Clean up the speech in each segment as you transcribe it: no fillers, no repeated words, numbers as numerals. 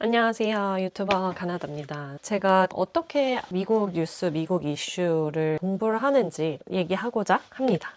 안녕하세요. 유튜버 가나다입니다. 제가 어떻게 미국 뉴스, 미국 이슈를 공부를 하는지 얘기하고자 합니다.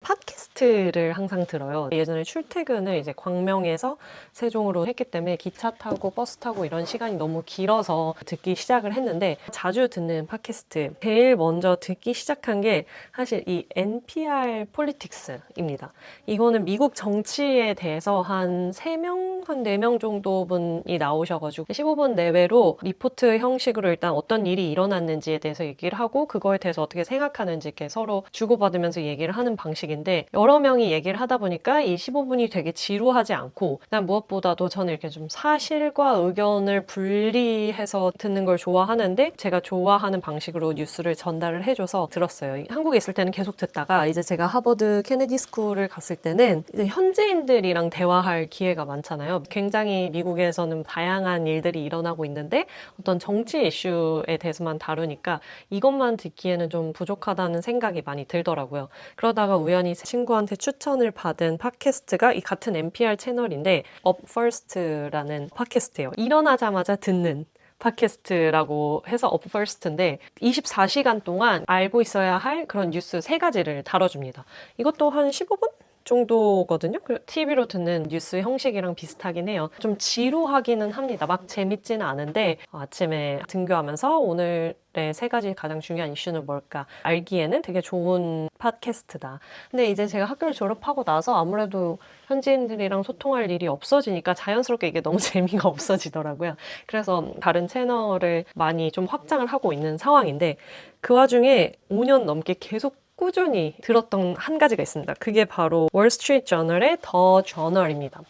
팟캐스트를 항상 들어요. 예전에 출퇴근을 이제 광명에서 세종으로 했기 때문에 기차 타고 버스 타고 이런 시간이 너무 길어서 듣기 시작을 했는데 자주 듣는 팟캐스트 제일 먼저 듣기 시작한 게 사실 이 NPR 폴리틱스입니다. 이거는 미국 정치에 대해서 한 3명, 한 4명 정도 분이 나오셔가지고 15분 내외로 리포트 형식으로 일단 어떤 일이 일어났는지에 대해서 얘기를 하고 그거에 대해서 어떻게 생각하는지 이렇게 서로 주고받으면서 얘기를 하는 방식인데 여러 명이 얘기를 하다 보니까 이 15분이 되게 지루하지 않고 난 무엇보다도 저는 이렇게 좀 사실과 의견을 분리해서 듣는 걸 좋아하는데 제가 좋아하는 방식으로 뉴스를 전달을 해줘서 들었어요. 한국에 있을 때는 계속 듣다가 이제 제가 하버드 케네디 스쿨을 갔을 때는 이제 현지인들이랑 대화할 기회가 많잖아요. 굉장히 미국에서는 다양한 일들이 일어나고 있는데 어떤 정치 이슈에 대해서만 다루니까 이것만 듣기에는 좀 부족하다는 생각이 많이 들더라고요. 그러다가 우연히 친구한테 추천을 받은 팟캐스트가 이 같은 NPR 채널인데 Up First라는 팟캐스트예요. 일어나자마자 듣는 팟캐스트라고 해서 Up First인데 24시간 동안 알고 있어야 할 그런 뉴스 3가지를 다뤄줍니다. 이것도 한 15분? 정도거든요. TV로 듣는 뉴스 형식이랑 비슷하긴 해요. 좀 지루하기는 합니다. 막 재밌지는 않은데 아침에 등교하면서 오늘의 3가지 가장 중요한 이슈는 뭘까 알기에는 되게 좋은 팟캐스트다. 근데 이제 제가 학교를 졸업하고 나서 아무래도 현지인들이랑 소통할 일이 없어지니까 자연스럽게 이게 너무 재미가 없어지더라고요. 그래서 다른 채널을 많이 좀 확장을 하고 있는 상황인데 그 와중에 5년 넘게 계속 꾸준히 들었던 한 가지가 있습니다. 그게 바로 월스트리트 저널의 더 저널입니다.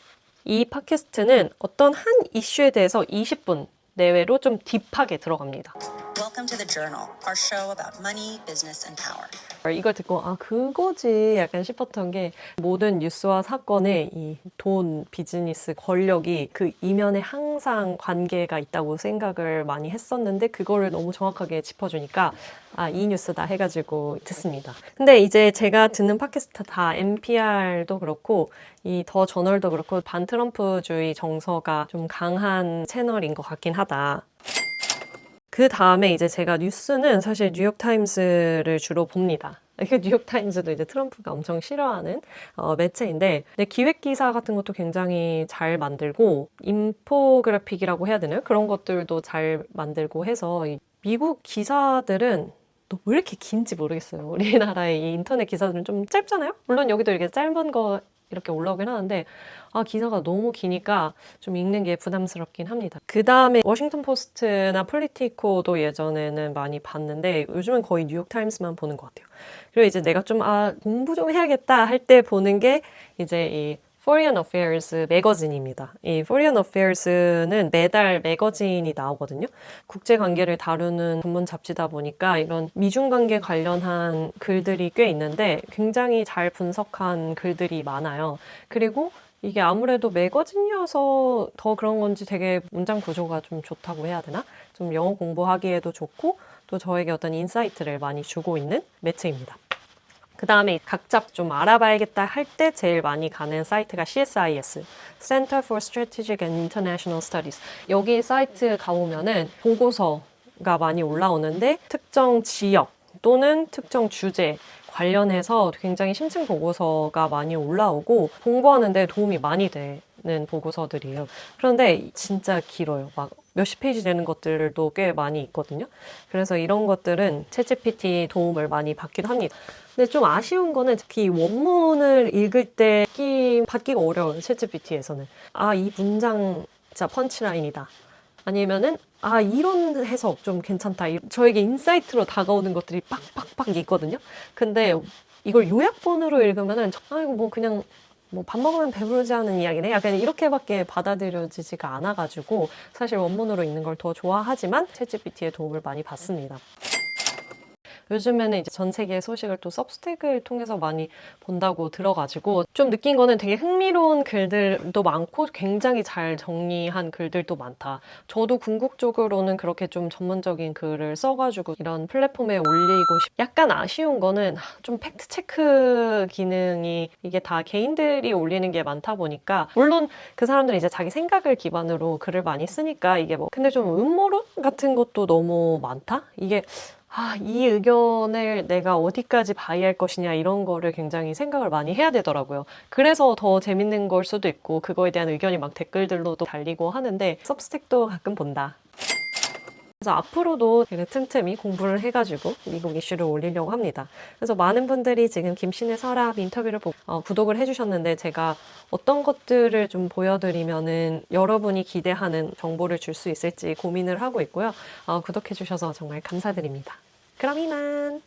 이 팟캐스트는 어떤 한 이슈에 대해서 20분 내외로 좀 딥하게 들어갑니다. Welcome to the Journal, our show about money, business, and power. 이걸 듣고 그거지 약간 싶었던 게 모든 뉴스와 사건에 이 돈, 비즈니스, 권력이 그 이면에 항상 관계가 있다고 생각을 많이 했었는데 그거를 너무 정확하게 짚어주니까 이 뉴스다 해가지고 듣습니다. 근데 이제 제가 듣는 팟캐스트 다 NPR도 그렇고 이 더 저널도 그렇고 반트럼프주의 정서가 좀 강한 채널인 것 같긴 하다. 그 다음에 이제 제가 뉴스는 사실 뉴욕타임스를 주로 봅니다. 뉴욕타임스도 이제 트럼프가 엄청 싫어하는 매체인데 기획 기사 같은 것도 굉장히 잘 만들고 인포그래픽이라고 해야 되나요? 그런 것들도 잘 만들고 해서 미국 기사들은 또 왜 이렇게 긴지 모르겠어요. 우리나라의 이 인터넷 기사들은 좀 짧잖아요? 물론 여기도 이렇게 짧은 거 이렇게 올라오긴 하는데 기사가 너무 기니까 좀 읽는 게 부담스럽긴 합니다. 그 다음에 워싱턴 포스트나 폴리티코도 예전에는 많이 봤는데 요즘은 거의 뉴욕타임스만 보는 것 같아요. 그리고 이제 내가 좀 공부 좀 해야겠다 할 때 보는 게 이제 이 Foreign Affairs 매거진입니다. 이 Foreign Affairs는 매달 매거진이 나오거든요. 국제 관계를 다루는 전문 잡지다 보니까 이런 미중 관계 관련한 글들이 꽤 있는데 굉장히 잘 분석한 글들이 많아요. 그리고 이게 아무래도 매거진이어서 더 그런 건지 되게 문장 구조가 좀 좋다고 해야 되나? 좀 영어 공부하기에도 좋고 또 저에게 어떤 인사이트를 많이 주고 있는 매체입니다. 그 다음에 각자 좀 알아봐야겠다 할 때 제일 많이 가는 사이트가 CSIS, Center for Strategic and International Studies. 여기 사이트 가보면은 보고서가 많이 올라오는데 특정 지역 또는 특정 주제 관련해서 굉장히 심층 보고서가 많이 올라오고 공부하는데 도움이 많이 되는 보고서들이에요. 그런데 진짜 길어요. 막 몇십 페이지 되는 것들도 꽤 많이 있거든요. 그래서 이런 것들은 챗GPT 도움을 많이 받기도 합니다. 근데 좀 아쉬운 거는 특히 원문을 읽을 때 받기가 어려워요. 챗GPT에서는. 이 문장 진짜 펀치라인이다. 아니면은 이런 해석 좀 괜찮다. 저에게 인사이트로 다가오는 것들이 빡빡빡 있거든요. 근데 이걸 요약본으로 읽으면은 뭐 그냥 뭐 밥 먹으면 배부르지 않은 이야기네. 약간 이렇게밖에 받아들여지지가 않아가지고 사실 원문으로 읽는 걸 더 좋아하지만 챗GPT의 도움을 많이 받습니다. 요즘에는 이제 전 세계 소식을 또 सब스택을 통해서 많이 본다고 들어가지고 좀 느낀 거는 되게 흥미로운 글들도 많고 굉장히 잘 정리한 글들도 많다. 저도 궁극적으로는 그렇게 좀 전문적인 글을 써가지고 이런 플랫폼에 올리고 약간 아쉬운 거는 좀 팩트체크 기능이 이게 다 개인들이 올리는 게 많다 보니까 물론 그 사람들이 이제 자기 생각을 기반으로 글을 많이 쓰니까 이게 뭐 근데 좀 음모론 같은 것도 너무 많다? 이게 이 의견을 내가 어디까지 바이할 것이냐 이런 거를 굉장히 생각을 많이 해야 되더라고요. 그래서 더 재밌는 걸 수도 있고 그거에 대한 의견이 막 댓글들로도 달리고 하는데 सब스택도 가끔 본다. 그래서 앞으로도 되게 틈틈이 공부를 해가지고 미국 이슈를 올리려고 합니다. 그래서 많은 분들이 지금 김신의 서랍 인터뷰를 보고 구독을 해주셨는데 제가 어떤 것들을 좀 보여드리면은 여러분이 기대하는 정보를 줄 수 있을지 고민을 하고 있고요. 구독해주셔서 정말 감사드립니다. 그럼 이만!